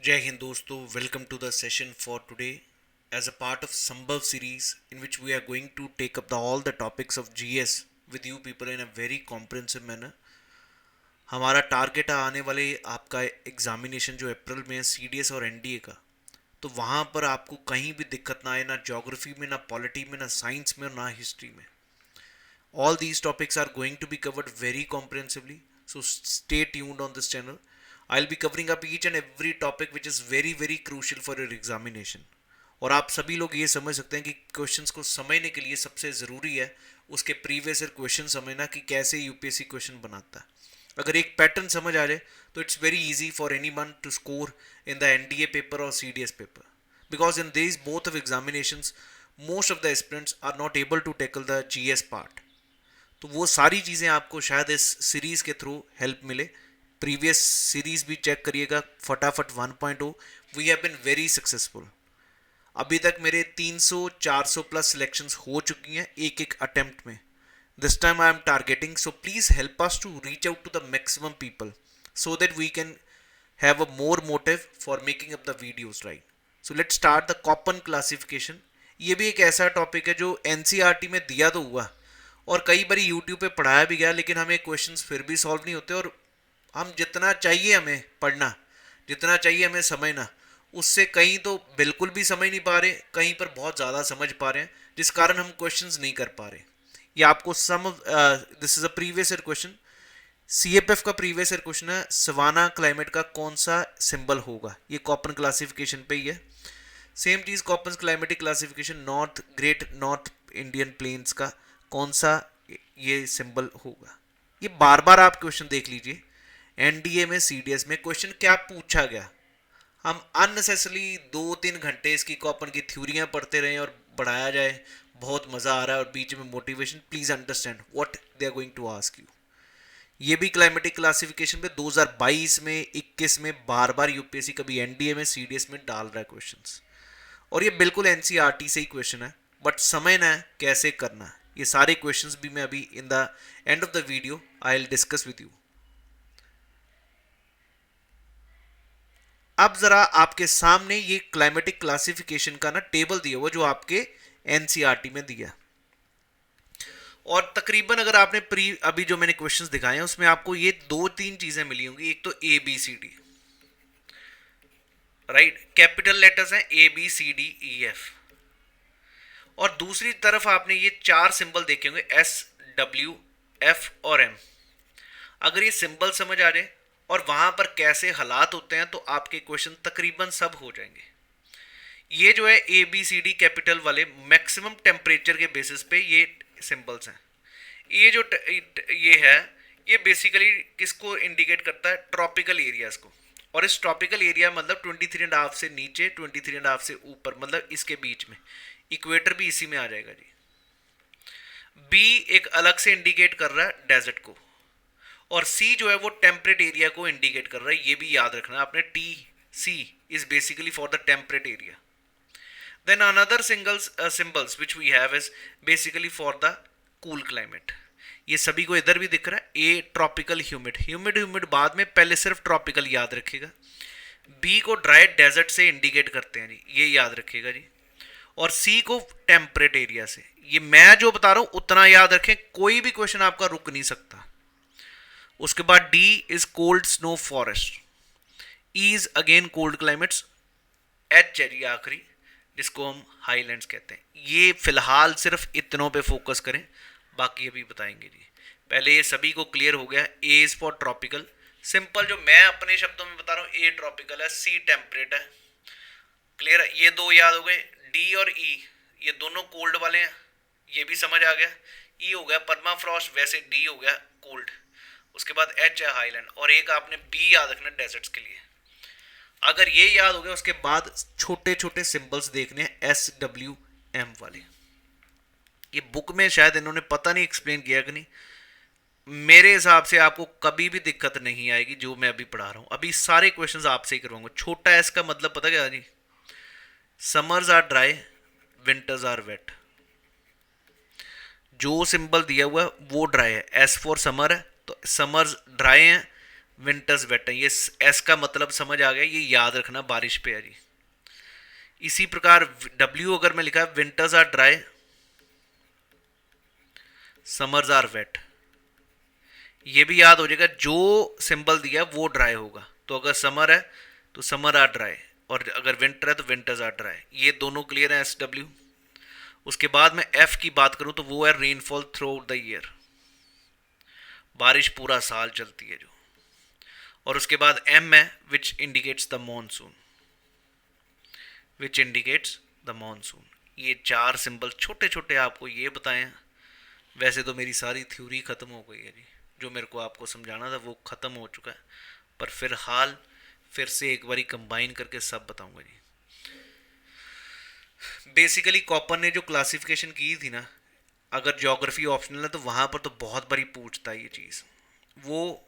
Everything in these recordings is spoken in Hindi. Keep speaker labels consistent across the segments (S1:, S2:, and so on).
S1: Jai Hind दोस्तों, welcome to the session for today as a part of Sambhav series in which we are going to take up all the topics of GS with you people in a very comprehensive manner. हमारा टारगेट है आने वाले आपका एग्जामिनेशन जो अप्रैल में है CDS और NDA का, तो वहाँ पर आपको कहीं भी दिक्कत ना आए, ना ज्योग्राफी में, ना पॉलिटी में, ना साइंस में, ना हिस्ट्री में. All these topics are going to be covered very comprehensively. So stay tuned on this channel. I'll be covering up each and every topic which is very very crucial for your examination. और आप सभी लोग ये समझ सकते हैं कि क्वेश्चंस को समझने के लिए सबसे ज़रूरी है उसके प्रीवियस ईयर क्वेश्चन समझना कि कैसे यूपीएससी क्वेश्चन बनाता है. अगर एक पैटर्न समझ आ जाए तो it's very easy for anyone to score in the NDA paper और CDS paper, because in this both of examinations most of the aspirants are not able to tackle the GS part. तो वो सारी चीज़ें आपको शायद इस सीरीज़ के थ्रू हेल्प मिले. प्रीवियस सीरीज़ भी चेक करिएगा, फटाफट 1.0. We have been very successful. अभी तक मेरे 300-400 प्लस सिलेक्शंस हो चुकी हैं एक एक अटेम्प्ट में. This time I am targeting, so please help us to reach out to the maximum people so that we can have a more motive for making up the videos, right. So let's start the Koppen classification. ये भी एक ऐसा टॉपिक है जो एनसीईआरटी में दिया तो हुआ और कई बार यूट्यूब पे पढ़ाया भी गया, लेकिन हमें क्वेश्चंस फिर भी सॉल्व नहीं होते. और हम जितना चाहिए हमें पढ़ना, जितना चाहिए हमें समझना, उससे कहीं तो बिल्कुल भी समझ नहीं पा रहे, कहीं पर बहुत ज़्यादा समझ पा रहे हैं, जिस कारण हम क्वेश्चंस नहीं कर पा रहे. ये आपको some this is a previous year question. CAPF का प्रीवियस ईयर क्वेश्चन है, सवाना क्लाइमेट का कौन सा सिंबल होगा. ये कॉपन क्लासिफिकेशन पे ही है. सेम चीज़ Koppen climatic classification, north great north Indian plains का कौन सा ये सिंबल होगा. ये बार बार आप क्वेश्चन देख लीजिए. एनडीए में सीडीएस में क्वेश्चन क्या पूछा गया. हम अननेसेसरली 2-3 घंटे इसकी कॉपन की थ्योरियां पढ़ते रहे और बढ़ाया जाए, बहुत मज़ा आ रहा है और बीच में motivation. Please understand what they are going to ask you. ये भी क्लाइमेटिक क्लासिफिकेशन पे 2022 में 21 में बार बार यूपीएससी कभी एनडीए में सीडीएस में डाल रहा है क्वेश्चंस. और ये बिल्कुल एनसीईआरटी से ही क्वेश्चन है, बट समझना है कैसे करना है. ये सारे क्वेश्चंस भी मैं अभी in the end of the video I will discuss with you. अब जरा आपके सामने ये क्लाइमेटिक क्लासिफिकेशन का ना टेबल दिया हुआ जो आपके एनसीईआरटी में दिया. और तकरीबन अगर आपने अभी जो मैंने क्वेश्चंस दिखाए हैं उसमें आपको ये 2-3 चीजें मिली होंगी. एक तो A B C D, right, capital letters हैं A B C D E F. और दूसरी तरफ आपने ये 4 सिंबल देखे होंगे एस डब्ल्यू एफ और एम. अगर ये सिंबल समझ आ जाए और वहां पर कैसे हालात होते हैं तो आपके क्वेश्चन तकरीबन सब हो जाएंगे. ये जो है A B C D capital वाले मैक्सिमम टेम्परेचर के बेसिस पे ये सिंबल्स हैं. ये जो ये है ये बेसिकली किसको इंडिकेट करता है, ट्रॉपिकल एरियाज को. और इस ट्रॉपिकल एरिया मतलब 23.5 से नीचे, 23.5 से ऊपर, मतलब इसके बीच में. इक्वेटर भी इसी में आ जाएगा जी. बी एक अलग से इंडिकेट कर रहा है डेजर्ट को, और सी जो है वो टेम्परेट एरिया को इंडिकेट कर रहा है. ये भी याद रखना आपने, T C is basically for the temperate area. Then another symbols which we have is basically for the cool climate. ये सभी को इधर भी दिख रहा है. A tropical humid, humid humid बाद में, पहले सिर्फ ट्रॉपिकल याद रखिएगा. बी को ड्राई डेजर्ट से इंडिकेट करते हैं जी, ये याद रखिएगा जी. और सी को टेम्परेट एरिया से. ये मैं जो बता रहा हूं उतना याद रखें, कोई भी क्वेश्चन आपका रुक नहीं सकता. उसके बाद D is cold snow forest. E is again cold climates. H है जी आखिरी, जिसको हम हाईलैंड्स कहते हैं. ये फिलहाल सिर्फ इतनों पे फोकस करें, बाकी अभी बताएंगे जी. पहले ये सभी को क्लियर हो गया. ए इज फॉर ट्रॉपिकल, सिंपल जो मैं अपने शब्दों में बता रहा हूँ. ए ट्रॉपिकल है, सी टेम्परेट है. क्लियर है, ये दो याद हो गए. डी और ई ये दोनों कोल्ड वाले हैं, ये भी समझ आ गया. ई हो गया परमा फ्रॉस्ट, वैसे डी हो गया कोल्ड. उसके बाद एच है हाईलैंड, और एक आपने बी याद रखना डेजर्ट्स के लिए. अगर ये याद हो गया उसके बाद छोटे छोटे सिंबल्स देखने हैं एस डब्ल्यू एम वाले. ये बुक में शायद इन्होंने पता नहीं एक्सप्लेन किया कि नहीं. मेरे हिसाब से आपको कभी भी दिक्कत नहीं आएगी जो मैं अभी पढ़ा रहा हूं. अभी सारे क्वेश्चंस आपसे ही करवाऊंगा. छोटा एस का मतलब पता क्या जी, summers are dry, winters are wet. जो सिंबल दिया हुआ है वो ड्राई है. एस फॉर समर है तो समर्स ड्राई हैं, विंटर्स वेट है, ये एस का मतलब समझ आ गया, ये याद रखना बारिश पे है जी। इसी प्रकार डब्ल्यू अगर मैं लिखा है winters are dry, summers are wet, ये भी याद हो जाएगा, जो सिंबल दिया वो ड्राई होगा। तो अगर समर है तो समर आर ड्राई, और अगर विंटर है तो विंटर्स आर ड्राई। ये दोनों क्लियर है एस डब्ल्यू। उसके बाद में एफ की बात करूं तो वो है rainfall through out the year, बारिश पूरा साल चलती है जो। और उसके बाद एम है which indicates the monsoon, which indicates the monsoon. ये चार सिंबल छोटे छोटे आपको ये बताएं। वैसे तो मेरी सारी थ्योरी ख़त्म हो गई है जी, जो मेरे को आपको समझाना था वो ख़त्म हो चुका है, पर फिलहाल फिर से एक बारी कंबाइन करके सब बताऊंगा जी। बेसिकली कॉपर ने जो क्लासिफिकेशन की थी ना, अगर ज्योग्राफी ऑप्शनल है तो वहाँ पर तो बहुत बारी पूछता है ये चीज़। वो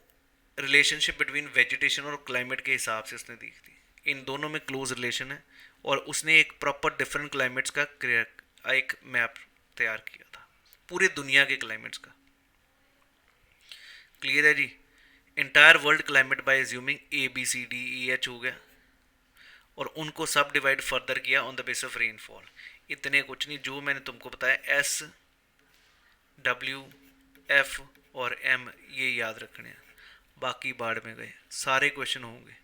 S1: रिलेशनशिप बिटवीन वेजिटेशन और क्लाइमेट के हिसाब से उसने दी थी, इन दोनों में क्लोज रिलेशन है, और उसने एक प्रॉपर डिफरेंट क्लाइमेट्स का एक मैप तैयार किया था, पूरे दुनिया के क्लाइमेट्स का। क्लियर है जी। Entire world climate by assuming A B C D E H हो गया, और उनको सब डिवाइड फर्दर किया on the base of rainfall. इतने कुछ नहीं, जो मैंने तुमको बताया एस डब्ल्यू एफ और एम ये याद रखने हैं, बाकी बाढ़ में गए सारे क्वेश्चन होंगे।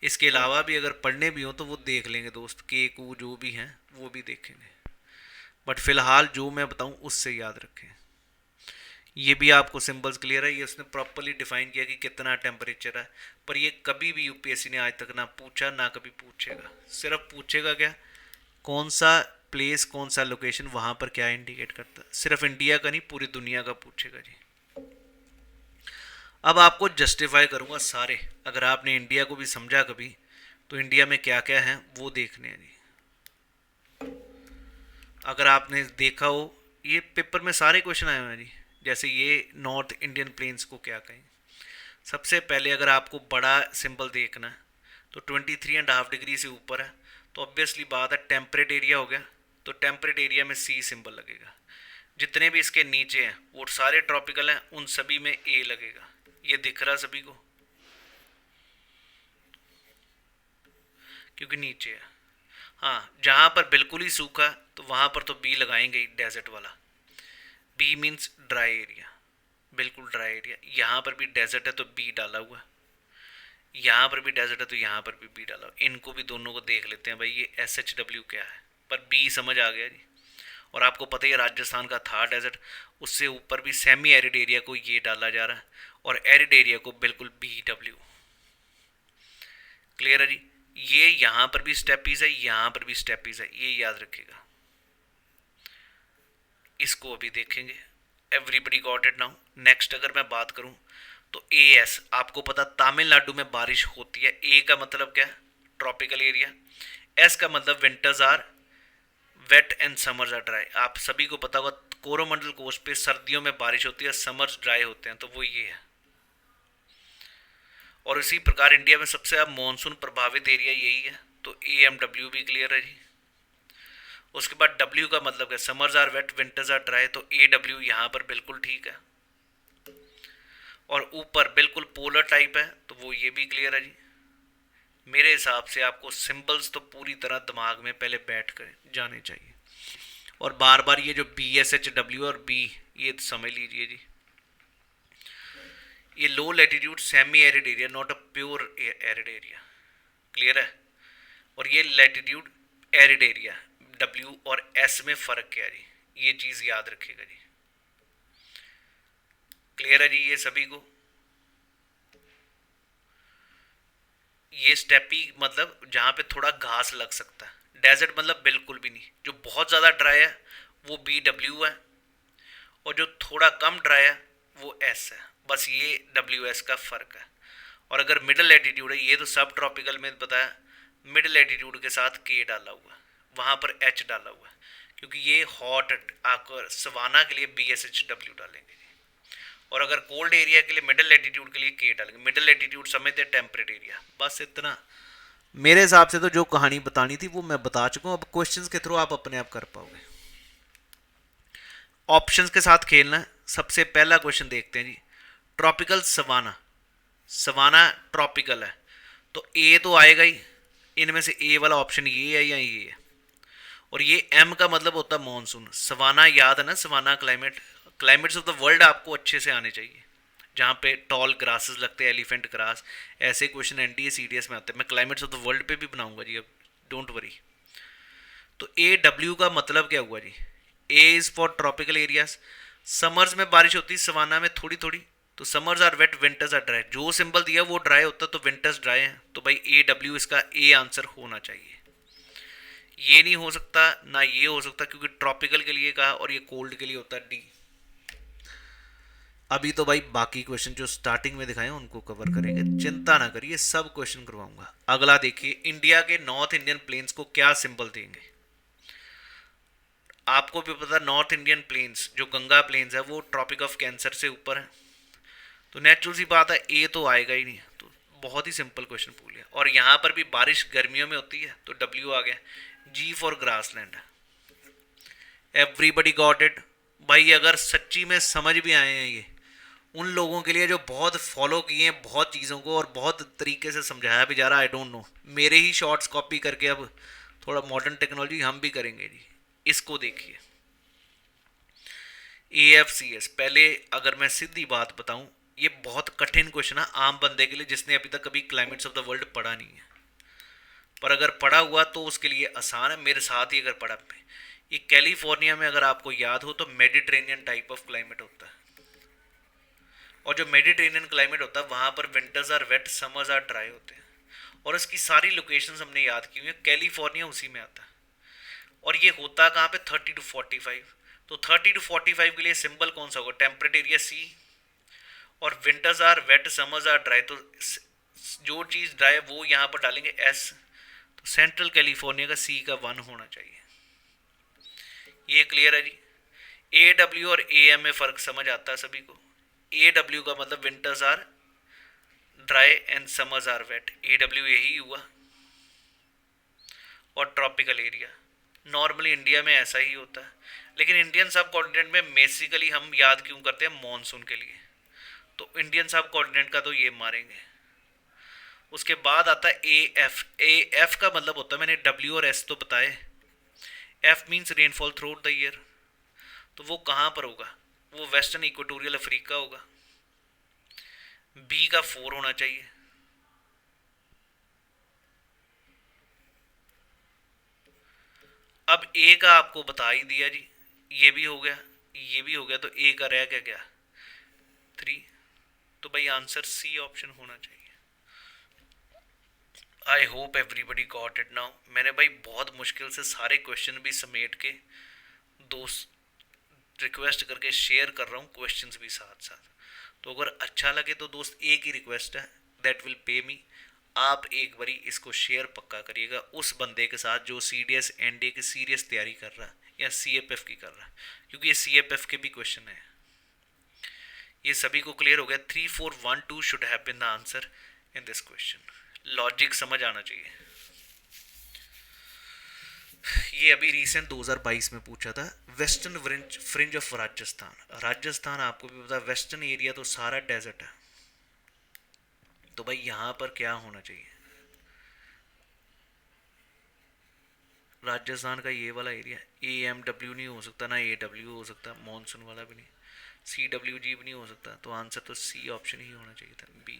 S1: इसके अलावा भी अगर पढ़ने भी हो तो वो देख लेंगे दोस्त, के कू जो भी हैं वो भी देखेंगे, बट फिलहाल जो मैं बताऊं उससे याद रखें। ये भी आपको सिंबल्स क्लियर है, ये उसने प्रॉपरली डिफाइन किया कि कितना टेम्परेचर है, पर ये कभी भी यूपीएससी ने आज तक ना पूछा ना कभी पूछेगा। सिर्फ पूछेगा क्या, कौन सा प्लेस कौन सा लोकेशन वहाँ पर क्या इंडिकेट करता है, सिर्फ इंडिया का नहीं पूरी दुनिया का पूछेगा जी। अब आपको जस्टिफाई करूँगा सारे, अगर आपने इंडिया को भी समझा कभी तो इंडिया में क्या क्या है वो देखने हैं जी। अगर आपने देखा हो ये पेपर में सारे क्वेश्चन आए हुए हैं जी, जैसे ये नॉर्थ इंडियन प्लेन्स को क्या कहें। सबसे पहले अगर आपको बड़ा सिंबल देखना है तो 23.5 डिग्री से ऊपर है तो ऑब्वियसली बात है टेम्परेट एरिया हो गया, तो टेम्परेट एरिया में सी सिंबल लगेगा। जितने भी इसके नीचे हैं वो सारे ट्रॉपिकल हैं, उन सभी में ए लगेगा। ये दिख रहा सभी को क्योंकि नीचे है। हाँ, जहाँ पर बिल्कुल ही सूखा तो वहाँ पर तो बी लगाएंगे ही, डेजर्ट वाला। बी मीन्स ड्राई एरिया, बिल्कुल ड्राई एरिया। यहाँ पर भी डेजर्ट है तो बी डाला हुआ, यहाँ पर भी डेजर्ट है तो यहाँ पर भी बी डाला हुआ। इनको भी दोनों को देख लेते हैं भाई, ये एस एच डब्ल्यू क्या है, पर बी समझ आ गया जी। और आपको पता ही है राजस्थान का था डेजर्ट, उससे ऊपर भी सेमी एरिड एरिया को ये डाला जा रहा है, और एरिड एरिया को बिल्कुल बी डब्ल्यू। क्लियर है जी। ये यहाँ पर भी स्टेपीज है, यहाँ पर भी स्टेपीज है, ये याद रखिएगा। इसको अभी देखेंगे। Everybody got it now. Next अगर मैं बात करूं तो ए एस, आपको पता तमिलनाडु में बारिश होती है। ए का मतलब क्या है, ट्रॉपिकल एरिया। एस का मतलब winters are wet and summers are dry. आप सभी को पता होगा कोरोमंडल कोस्ट पे सर्दियों में बारिश होती है, समर्स ड्राई होते हैं, तो वो ये है। और इसी प्रकार इंडिया में सबसे अब मानसून प्रभावित एरिया यही है, तो ए एम डब्ल्यू भी क्लियर है जी। उसके बाद डब्ल्यू का मतलब है summers are wet winters are dry, तो ए डब्ल्यू यहाँ पर बिल्कुल ठीक है। और ऊपर बिल्कुल पोलर टाइप है तो वो ये भी क्लियर है जी। मेरे हिसाब से आपको सिंबल्स तो पूरी तरह दिमाग में पहले बैठ कर जाने चाहिए, और बार बार ये जो बी एस एच डब्ल्यू और बी ये तो समझ लीजिए जी। ये low latitude semi arid area, not a pure arid area. Clear है। और ये लैटिट्यूड एरिड एरिया, डब्ल्यू और एस में फर्क क्या है जी, ये चीज याद रखिएगा जी। क्लियर है जी ये सभी को। ये स्टेपी मतलब जहां पे थोड़ा घास लग सकता है। डेजर्ट मतलब बिल्कुल भी नहीं, जो बहुत ज़्यादा ड्राई है वो बी डब्ल्यू है, और जो थोड़ा कम ड्राई है वो एस है। बस ये डब्ल्यू एस का फ़र्क है। और अगर मिडिल एटीट्यूड है, ये तो सब ट्रॉपिकल में बताया, मिडिल एटीट्यूड के साथ के डाला हुआ है, वहाँ पर एच डाला हुआ है, क्योंकि ये हॉट आकर सवाना के लिए बी एस एच डब्ल्यू डालेंगे। और अगर कोल्ड एरिया के लिए मिडिल एटीट्यूड के लिए के डालेंगे। मिडिल एटीट्यूड समझते हैं टेम्परेट एरिया। बस इतना मेरे हिसाब से तो जो कहानी बतानी थी वो मैं बता चुका हूँ। अब क्वेश्चंस के थ्रू आप अपने आप कर पाओगे। ऑप्शंस के साथ खेलना है। सबसे पहला क्वेश्चन देखते हैं जी, ट्रॉपिकल सवाना सवाना ट्रॉपिकल है, तो ए तो आएगा ही, इनमें से ए वाला ऑप्शन ये है या ये है। और ये एम का मतलब होता है मानसून। सवाना याद है ना, savanna climate, climates of the world आपको अच्छे से आने चाहिए, जहाँ पे टॉल ग्रासेस लगते हैं, एलिफेंट ग्रास, ऐसे क्वेश्चन एनडीए सीडीएस में आते हैं। मैं क्लाइमेट्स ऑफ द वर्ल्ड पे भी बनाऊंगा जी, अब डोंट वरी। तो ए डब्ल्यू का मतलब क्या हुआ जी? A is for tropical areas. Summers में बारिश होती है, सवाना में थोड़ी थोड़ी। तो summers are wet, winters are dry. जो सिंबल दिया वो ड्राई होता, तो विंटर्स ड्राई है, तो भाई ए डब्ल्यू इसका ए आंसर होना चाहिए। ये नहीं हो सकता, ना ये हो सकता, क्योंकि ट्रॉपिकल के लिए कहा और ये कोल्ड के लिए होता है डी। अभी तो भाई बाकी क्वेश्चन जो स्टार्टिंग में दिखाए उनको कवर करेंगे, चिंता ना करिए, सब क्वेश्चन करवाऊंगा। अगला देखिए, इंडिया के नॉर्थ इंडियन प्लेन्स को क्या सिंबल देंगे? आपको भी पता, नॉर्थ इंडियन प्लेन्स जो गंगा प्लेन्स है वो ट्रॉपिक ऑफ कैंसर से ऊपर है, तो नेचुरल सी बात है ए तो आएगा ही नहीं। तो बहुत ही सिंपल क्वेश्चन पूछ लिया। और यहाँ पर भी बारिश गर्मियों में होती है, तो डब्ल्यू आ गया। G for grassland. Everybody got it. भाई अगर सच्ची में समझ भी आए हैं ये, उन लोगों के लिए जो बहुत फॉलो किए हैं बहुत चीज़ों को और बहुत तरीके से समझाया भी जा रहा है, आई डोंट नो, मेरे ही शॉर्ट्स कॉपी करके अब थोड़ा मॉडर्न टेक्नोलॉजी हम भी करेंगे जी। इसको देखिए, ए एफ सी एस। पहले अगर मैं सीधी बात बताऊं, ये बहुत कठिन क्वेश्चन है आम बंदे के लिए जिसने अभी तक कभी क्लाइमेट्स ऑफ द वर्ल्ड पढ़ा नहीं है। पर अगर पढ़ा हुआ तो उसके लिए आसान है, मेरे साथ ही अगर पढ़ा पे। ये कैलिफोर्निया में अगर आपको याद हो तो मेडिटेरेनियन टाइप ऑफ क्लाइमेट होता है, और जो मेडिटेरेनियन क्लाइमेट होता है वहाँ पर winters are wet, summers are dry होते हैं। और इसकी सारी लोकेशंस हमने याद की हुई है, कैलिफोर्निया उसी में आता है। और ये होता कहाँ पे? 30 to 45। तो 30 to 45 के लिए सिंबल कौन सा होगा? Temperate area C. और winters are wet, summers are dry, तो जो चीज़ ड्राई है वो यहाँ पर डालेंगे एस। तो सेंट्रल कैलिफोर्निया का सी का 1 होना चाहिए। ये क्लियर है जी? ए डब्ल्यू और ए एम में फ़र्क समझ आता है सभी को? ए डब्ल्यू का मतलब winters are dry and summers are wet, A W यही हुआ। और ट्रॉपिकल एरिया नॉर्मली इंडिया में ऐसा ही होता है, लेकिन इंडियन सब कॉन्टिनेंट में बेसिकली हम याद क्यों करते हैं? मॉनसून के लिए। तो इंडियन सब कॉन्टिनेंट का तो ये मारेंगे। उसके बाद आता है ए एफ। ए एफ का मतलब होता है, मैंने डब्ल्यू और एस तो बताए। F means rainfall through out the year. तो वो कहाँ पर होगा? वो वेस्टर्न इक्वेटोरियल अफ्रीका होगा। बी का 4 होना चाहिए। अब ए का आपको बता ही दिया जी, ये भी हो गया, ये भी हो गया, तो ए का रह क्या गया? 3। तो भाई आंसर सी ऑप्शन होना चाहिए। I hope everybody got it now. मैंने भाई बहुत मुश्किल से सारे क्वेश्चन भी समेट के दोस्त रिक्वेस्ट करके शेयर कर रहा हूँ, क्वेश्चंस भी साथ साथ। तो अगर अच्छा लगे तो दोस्त एक ही रिक्वेस्ट है, दैट विल पे मी। आप एक बारी इसको शेयर पक्का करिएगा उस बंदे के साथ जो C D S N D A की सीरियस तैयारी कर रहा है या सी एफ एफ की कर रहा है, क्योंकि ये सी एफ एफ के भी क्वेश्चन है। ये सभी को क्लियर हो गया? 3 4 1 2 should have been the answer in this question. Logic समझ आना चाहिए। ये अभी रिसेंट 2022 में पूछा था। Western fringe fringe of Rajasthan. Rajasthan आपको भी पता है वेस्टर्न एरिया तो सारा डेजर्ट है, तो भाई यहाँ पर क्या होना चाहिए? राजस्थान का ये वाला एरिया, ए एम डब्ल्यू नहीं हो सकता, ना ए डब्ल्यू हो सकता, मानसून वाला भी नहीं, सी डब्ल्यू जी भी नहीं हो सकता, तो आंसर तो सी ऑप्शन ही होना चाहिए था, बी।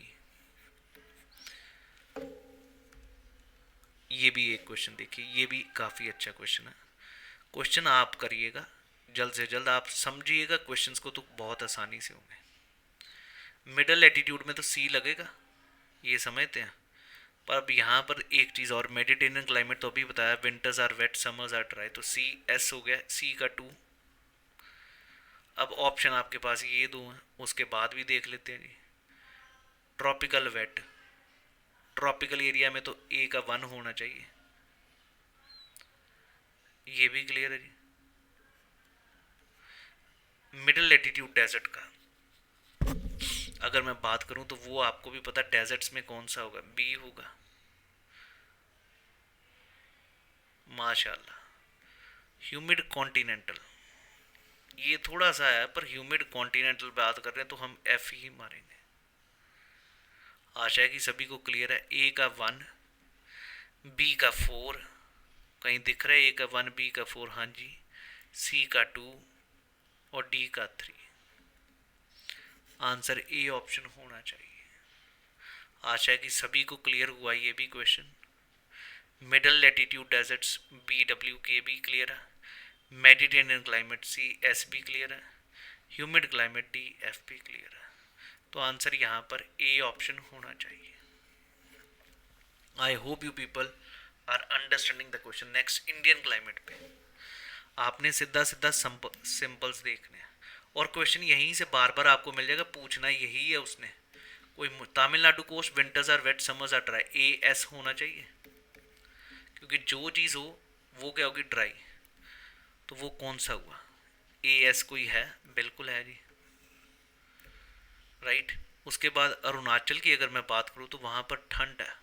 S1: ये भी एक क्वेश्चन देखिए, ये भी काफ़ी अच्छा क्वेश्चन है। क्वेश्चन आप करिएगा जल्द से जल्द, आप समझिएगा क्वेश्चंस को तो बहुत आसानी से होंगे। मिडल एटीट्यूड में तो सी लगेगा, ये समझते हैं। पर अब यहाँ पर एक चीज़ और, मेडिटेरेनियन क्लाइमेट तो अभी बताया, winters are wet, summers are dry, तो सी एस हो गया, सी का 2। अब ऑप्शन आपके पास ये दो हैं, उसके बाद भी देख लेते हैं जी। ट्रॉपिकल वेट, ट्रॉपिकल एरिया में तो ए का 1 होना चाहिए, ये भी क्लियर है जी। मिडिल एटीट्यूड डेजर्ट का अगर मैं बात करूं तो वो आपको भी पता, डेजर्ट्स में कौन सा होगा? बी होगा। माशाल्लाह। ह्यूमिड कॉन्टिनेंटल, ये थोड़ा सा है, पर ह्यूमिड कॉन्टिनेंटल बात कर रहे हैं तो हम एफ ही मारेंगे। आशा है कि सभी को क्लियर है। ए का 1, बी का 4, कहीं दिख रहा है ए का 1, बी का 4? हाँ जी। सी का 2 और डी का 3। आंसर ए ऑप्शन होना चाहिए। आशा है कि सभी को क्लियर हुआ ये भी question. Middle latitude deserts B W के भी क्लियर है। मेडिटेरेनियन क्लाइमेट सी एस भी क्लियर है। ह्यूमिड क्लाइमेट डी एफ भी क्लियर है। तो आंसर यहाँ पर ए ऑप्शन होना चाहिए। I hope you people are understanding the question. Next Indian climate पे आपने सीधा सीधा सिंपल्स देखने हैं और क्वेश्चन यहीं से बार बार आपको मिल जाएगा, पूछना यही है उसने। कोई Tamil Nadu coast winters are wet summers are dry, A S होना चाहिए, क्योंकि जो चीज़ हो वो क्या होगी, ड्राई। तो वो कौन सा हुआ, ए एस कोई है? बिल्कुल है जी, राइट। उसके बाद अरुणाचल की अगर मैं बात करूँ तो वहाँ पर ठंड है,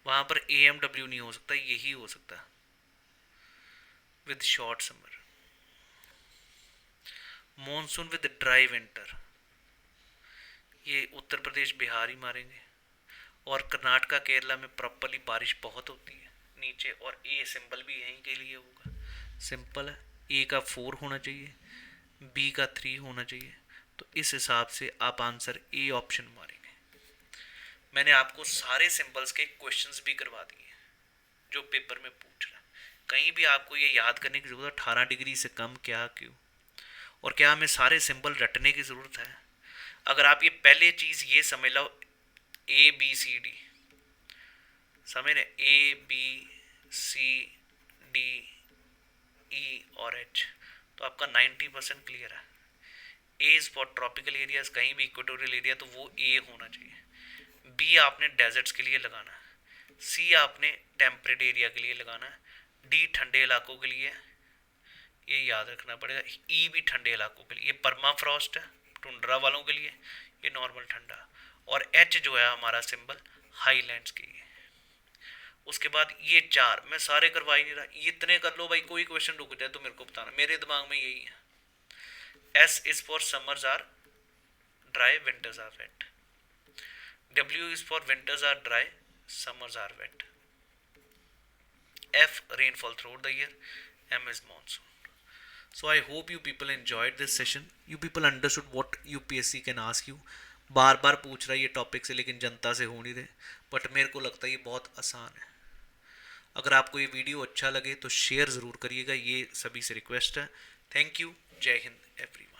S1: वहाँ पर ए एम डब्ल्यू नहीं हो सकता, यही हो सकता है with short summer. Monsoon with dry winter, ये उत्तर प्रदेश बिहार ही मारेंगे। और कर्नाटका केरला में प्रॉपरली बारिश बहुत होती है नीचे, और ए सिंपल भी यहीं के लिए होगा, सिंपल है। ए का 4 होना चाहिए, बी का 3 होना चाहिए। तो इस हिसाब से आप आंसर ए ऑप्शन मारेंगे। मैंने आपको सारे सिंबल्स के क्वेश्चंस भी करवा दिए जो पेपर में पूछ रहा है। कहीं भी आपको ये याद करने की ज़रूरत है 18 डिग्री से कम क्या क्यों, और क्या हमें सारे सिंबल रटने की ज़रूरत है? अगर आप ये पहले चीज़ ये समझ लो, ए बी सी डी, समझ रहे, ए बी सी डी ई और एच, तो आपका 90% क्लियर है। ए इज़ फॉर ट्रॉपिकल एरियाज, कहीं भी इक्वेटोरियल एरिया तो वो ए होना चाहिए। बी आपने डेजर्ट्स के लिए लगाना है। सी आपने टेम्परेट एरिया के लिए लगाना है। डी ठंडे इलाकों के लिए, ये याद रखना पड़ेगा। ई भी ठंडे इलाकों के लिए, ये पर्मा फ्रॉस्ट है टुंड्रा वालों के लिए, ये नॉर्मल ठंडा। और एच जो है हमारा सिंबल हाईलैंड्स के लिए। उसके बाद ये 4 मैं सारे करवा ही नहीं रहा, ये इतने कर लो भाई, कोई क्वेश्चन रुक जाए तो मेरे को बताना, मेरे दिमाग में यही है। S is for summers are dry, winters are wet. W is for winters are dry, summers are wet. F, rainfall throughout the year. M is monsoon. So I hope you people enjoyed this session. You people understood what UPSC can ask you. बार बार पूछ रहा है ये टॉपिक से, लेकिन जनता से हो नहीं रहे, बट मेरे को लगता है ये बहुत आसान है। अगर आपको ये वीडियो अच्छा लगे तो शेयर ज़रूर करिएगा, ये सभी से रिक्वेस्ट है। थैंक यू, जय हिंद एवरीवन।